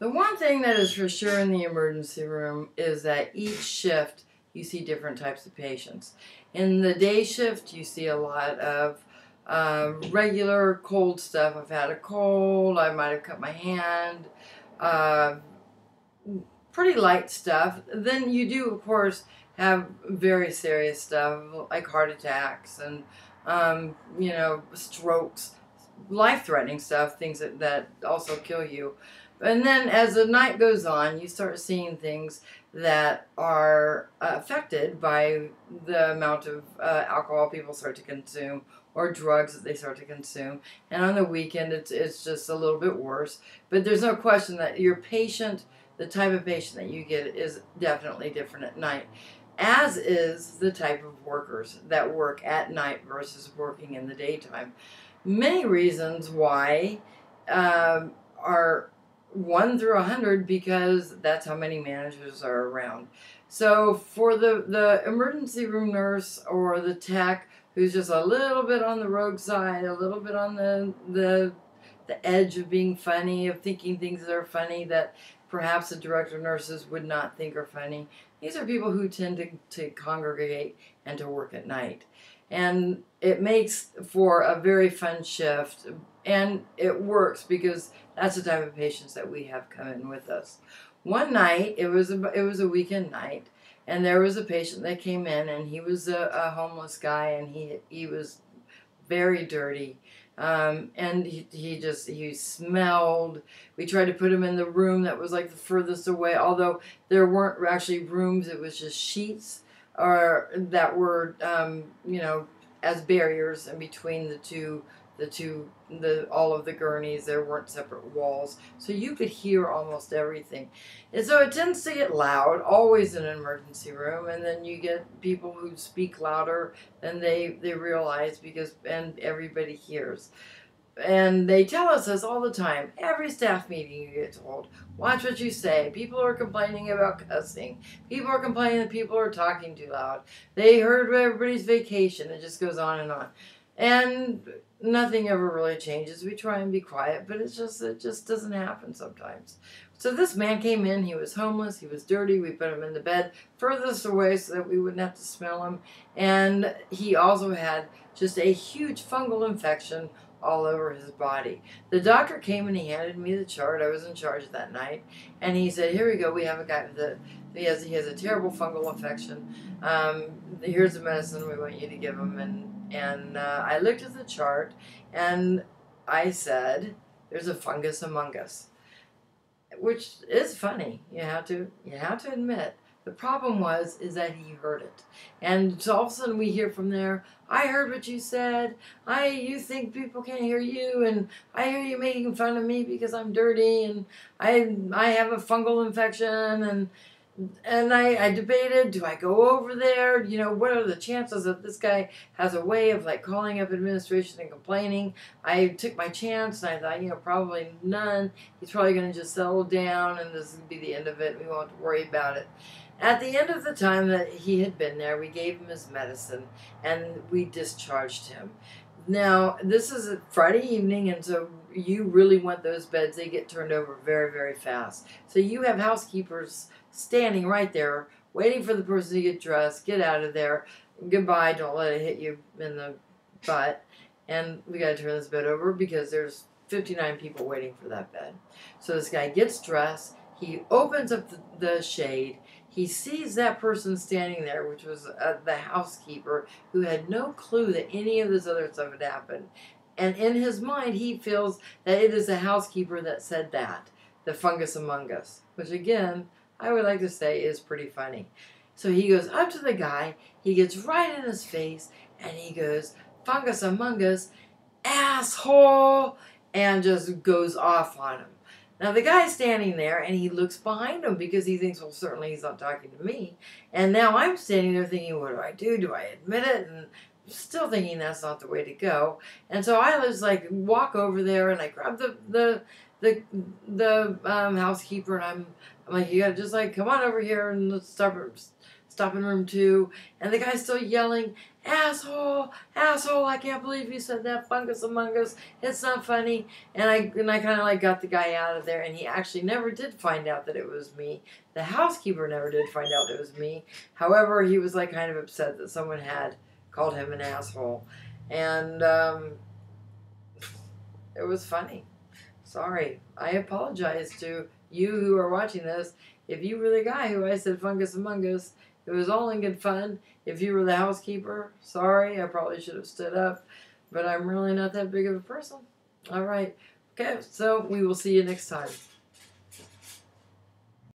The one thing that is for sure in the emergency room is that each shift you see different types of patients. In the day shift, you see a lot of regular cold stuff. I've had a cold, I might have cut my hand, uh, pretty light stuff. Then you do, of course, have very serious stuff like heart attacks and, strokes, life-threatening stuff, things that also kill you. And then as the night goes on, you start seeing things that are affected by the amount of alcohol people start to consume or drugs that they start to consume. And on the weekend, it's just a little bit worse. But there's no question that your patient, the type of patient that you get, is definitely different at night, as is the type of workers that work at night versus working in the daytime. Many reasons why are 1 through 100, because that's how many managers are around. So for the emergency room nurse or the tech who's just a little bit on the rogue side, a little bit on the edge of being funny, of thinking things that are funny that perhaps the director of nurses would not think are funny, these are people who tend to congregate and to work at night. And it makes for a very fun shift, and it works because that's the type of patients that we have come in with us. One night, it was a weekend night, and there was a patient that came in, and he was a homeless guy, and he was very dirty, and he smelled. We tried to put him in the room that was like the furthest away, although there weren't actually rooms; it was just sheets, or that were as barriers in between all of the gurneys. There weren't separate walls, so you could hear almost everything. And so it tends to get loud, always in an emergency room, and then you get people who speak louder than they realize, and everybody hears. And they tell us this all the time. Every staff meeting you get told, watch what you say. People are complaining about cussing. People are complaining that people are talking too loud. They heard everybody's vacation. It just goes on and on. And nothing ever really changes. We try and be quiet, but it just doesn't happen sometimes. So this man came in. He was homeless. He was dirty. We put him in the bed furthest away so that we wouldn't have to smell him. And he also had just a huge fungal infection all over his body. The doctor came and he handed me the chart. I was in charge that night, and he said, "Here we go. We have a guy with he has a terrible fungal infection. Here's the medicine we want you to give him." And I looked at the chart, and I said, "There's a fungus among us," which is funny. You have to admit. The problem is that he heard it. And so all of a sudden we hear from there, "I heard what you said. You think people can't hear you, and I hear you making fun of me because I'm dirty, and I have a fungal infection, and I debated, do I go over there? What are the chances that this guy has a way of like calling up administration and complaining?" I took my chance, and I thought, probably none. He's probably going to just settle down, and this will be the end of it. We won't have to worry about it. At the end of the time that he had been there, we gave him his medicine, and we discharged him. Now, this is a Friday evening, and so you really want those beds. They get turned over very, very fast. So you have housekeepers standing right there, waiting for the person to get dressed, get out of there, goodbye, don't let it hit you in the butt. And we got to turn this bed over because there's 59 people waiting for that bed. So this guy gets dressed, he opens up the shade, he sees that person standing there, which was the housekeeper, who had no clue that any of this other stuff had happened. And in his mind, he feels that it is the housekeeper that said that, the fungus among us, which again, I would like to say is pretty funny. So he goes up to the guy, he gets right in his face, and he goes, "Fungus among us, asshole," and just goes off on him. Now the guy's standing there, and he looks behind him because he thinks, well, certainly he's not talking to me. And now I'm standing there thinking, what do I do? Do I admit it? And still thinking that's not the way to go. And so I was like, walk over there, and I grab the housekeeper, and I'm like, you gotta just like come on over here and let's stop in room 2, and the guy's still yelling, asshole, asshole, I can't believe you said that, fungus among us, it's not funny. And I kind of like got the guy out of there, and he actually never did find out that it was me. The housekeeper never did find out that it was me. However, he was like kind of upset that someone had called him an asshole. And it was funny. Sorry. I apologize to you who are watching this. If you were the guy who I said fungus among us, it was all in good fun. If you were the housekeeper, sorry, I probably should have stood up, but I'm really not that big of a person. All right. Okay, so we will see you next time.